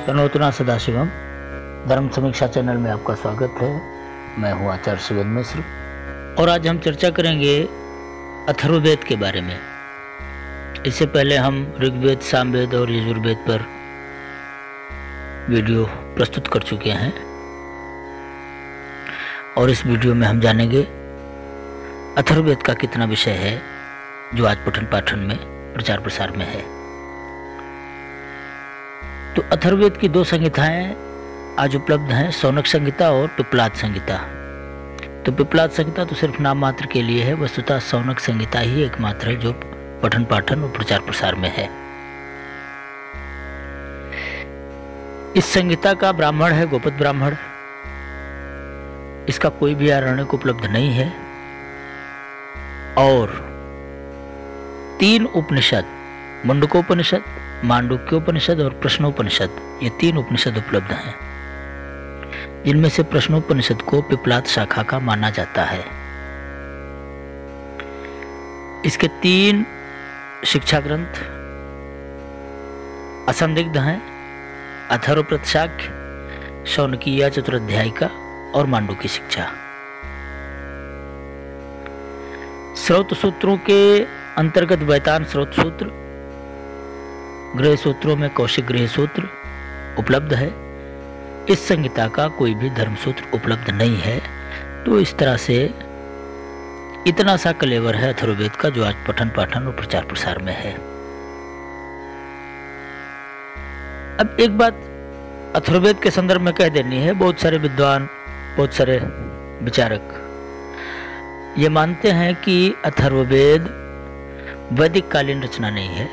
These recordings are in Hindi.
तनोतना सदाशिवम धर्म समीक्षा चैनल में आपका स्वागत है। मैं हूँ आचार्य शिवेंद्र मिश्र और आज हम चर्चा करेंगे अथर्ववेद के बारे में। इससे पहले हम ऋग्वेद, सामवेद और यजुर्वेद पर वीडियो प्रस्तुत कर चुके हैं और इस वीडियो में हम जानेंगे अथर्ववेद का कितना विषय है जो आज पठन पाठन में प्रचार प्रसार में है। तो अथर्ववेद की दो संहिताएं आज उपलब्ध हैं, शौनक संहिता और पिप्पलाद संहिता। तो पिप्पलाद संहिता तो सिर्फ नाम मात्र के लिए है, वस्तुतः शौनक संहिता ही एकमात्र है जो पठन पाठन और प्रचार प्रसार में है। इस संहिता का ब्राह्मण है गोपद ब्राह्मण। इसका कोई भी आरण्यक उपलब्ध नहीं है और 3 उपनिषद, मुंडकोपनिषद, मांडुक्योपनिषद और प्रश्नोपनिषद, ये 3 उपनिषद उपलब्ध हैं, जिनमें से प्रश्नोपनिषद को पिप्पलाद शाखा का माना जाता है। इसके 3 शिक्षा ग्रंथ असंदिग्ध हैं, अथर्वप्रत्यशाख्य, शौनकीय चतुराध्यायिका और मांडू की शिक्षा। स्रोत सूत्रों के अंतर्गत वैतान स्रोत सूत्र, गृह सूत्रों में कौशिक गृह सूत्र उपलब्ध है। इस संहिता का कोई भी धर्म सूत्र उपलब्ध नहीं है। तो इस तरह से इतना सा कलेवर है अथर्ववेद का जो आज पठन पाठन और प्रचार प्रसार में है। अब एक बात अथर्ववेद के संदर्भ में कह देनी है। बहुत सारे विद्वान, बहुत सारे विचारक ये मानते हैं कि अथर्ववेद वैदिक कालीन रचना नहीं है।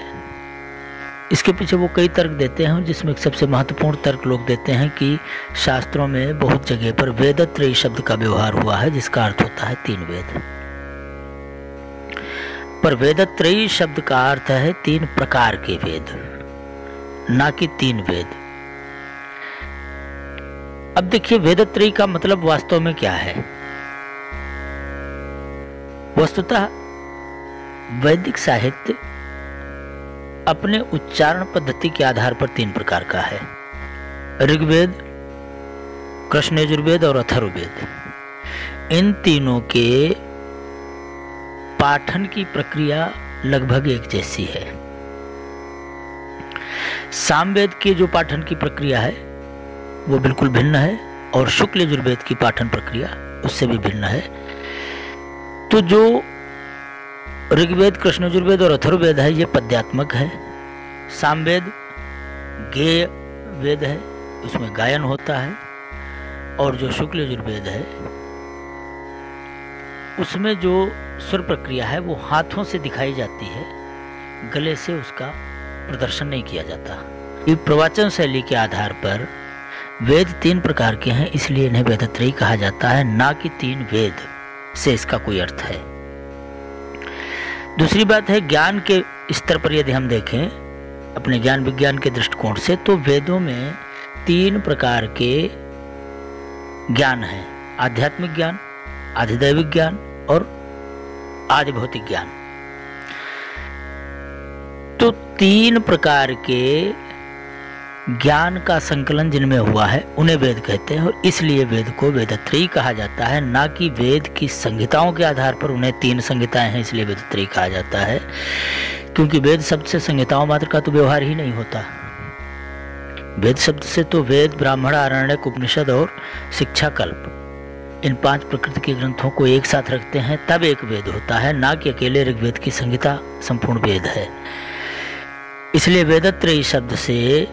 इसके पीछे वो कई तर्क देते हैं, जिसमें सबसे महत्वपूर्ण तर्क लोग देते हैं कि शास्त्रों में बहुत जगह पर वेदत्रयी शब्द का व्यवहार हुआ है, जिसका अर्थ होता है 3 वेद। पर वेदत्रयी शब्द का अर्थ है 3 प्रकार के वेद, ना कि 3 वेद। अब देखिए वेदत्रयी का मतलब वास्तव में क्या है। वस्तुतः वैदिक साहित्य अपने उच्चारण पद्धति के आधार पर 3 प्रकार का है। ऋग्वेद, कृष्ण यजुर्वेद और अथर्ववेद। इन तीनों के पाठन की प्रक्रिया लगभग एक जैसी है। सामवेद की जो पाठन की प्रक्रिया है वो बिल्कुल भिन्न है और शुक्ल यजुर्वेद की पाठन प्रक्रिया उससे भी भिन्न है। तो जो ऋग्वेद, कृष्ण यजुर्वेद और अथर्ववेद है ये पद्यात्मक है। सामवेद गेय वेद है, उसमें गायन होता है। और जो शुक्ल यजुर्वेद है उसमें जो स्वर प्रक्रिया है वो हाथों से दिखाई जाती है, गले से उसका प्रदर्शन नहीं किया जाता। ये प्रवचन शैली के आधार पर वेद 3 प्रकार के हैं, इसलिए इन्हें वेदत्रयी कहा जाता है, ना कि 3 वेद से इसका कोई अर्थ है। दूसरी बात है ज्ञान के स्तर पर यदि हम देखें अपने ज्ञान विज्ञान के दृष्टिकोण से, तो वेदों में 3 प्रकार के ज्ञान हैं। आध्यात्मिक ज्ञान, आधिदैविक ज्ञान और आदि भौतिक ज्ञान। तो 3 प्रकार के ज्ञान का संकलन जिनमें हुआ है उन्हें वेद कहते हैं और इसलिए वेद को वेदत्रयी कहा जाता है, ना कि वेद की संहिताओं के आधार पर उन्हें 3 संहिताएं हैं इसलिए वेदत्रयी कहा जाता है। क्योंकि वेद शब्द से संहिताओं मात्र का तो व्यवहार ही नहीं होता। वेद शब्द से तो वेद, ब्राह्मण, आरण्यक, उपनिषद और शिक्षा कल्प, इन 5 प्रकृति के ग्रंथों को एक साथ रखते हैं तब एक वेद होता है, ना कि अकेले ऋग्वेद की संहिता संपूर्ण वेद है। इसलिए वेदत्रयी शब्द से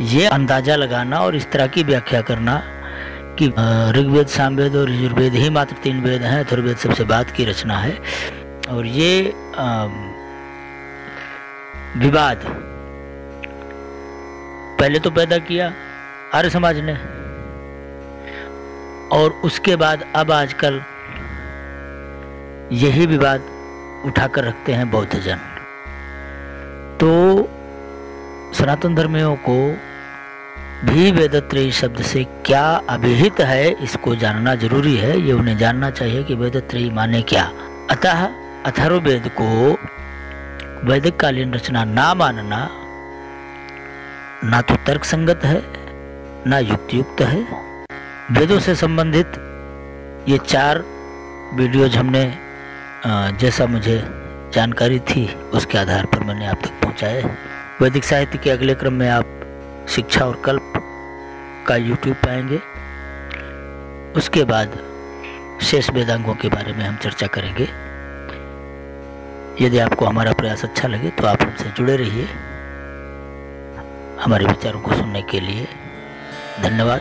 ये अंदाजा लगाना और इस तरह की व्याख्या करना कि ऋग्वेद, सामवेद और यजुर्वेद ही मात्र 3 वेद हैं, अथर्ववेद सबसे बाद की रचना है, और ये विवाद पहले तो पैदा किया आर्य समाज ने और उसके बाद अब आजकल यही विवाद उठाकर रखते हैं बौद्ध जन। तो सनातन धर्मियों को भी वेदत्रयी शब्द से क्या अभिहित है इसको जानना जरूरी है। ये उन्हें जानना चाहिए कि वेदत्रयी माने क्या। अतः अथर्ववेद को वैदिक कालीन रचना ना मानना ना तो तर्क संगत है, ना युक्तियुक्त है। वेदों से संबंधित ये 4 वीडियोज हमने जैसा मुझे जानकारी थी उसके आधार पर मैंने आप तक पहुंचाया है। वैदिक साहित्य के अगले क्रम में आप शिक्षा और कल्प का यूट्यूब पाएंगे। उसके बाद शेष वेदांगों के बारे में हम चर्चा करेंगे। यदि आपको हमारा प्रयास अच्छा लगे तो आप हमसे जुड़े रहिए। हमारे विचारों को सुनने के लिए धन्यवाद।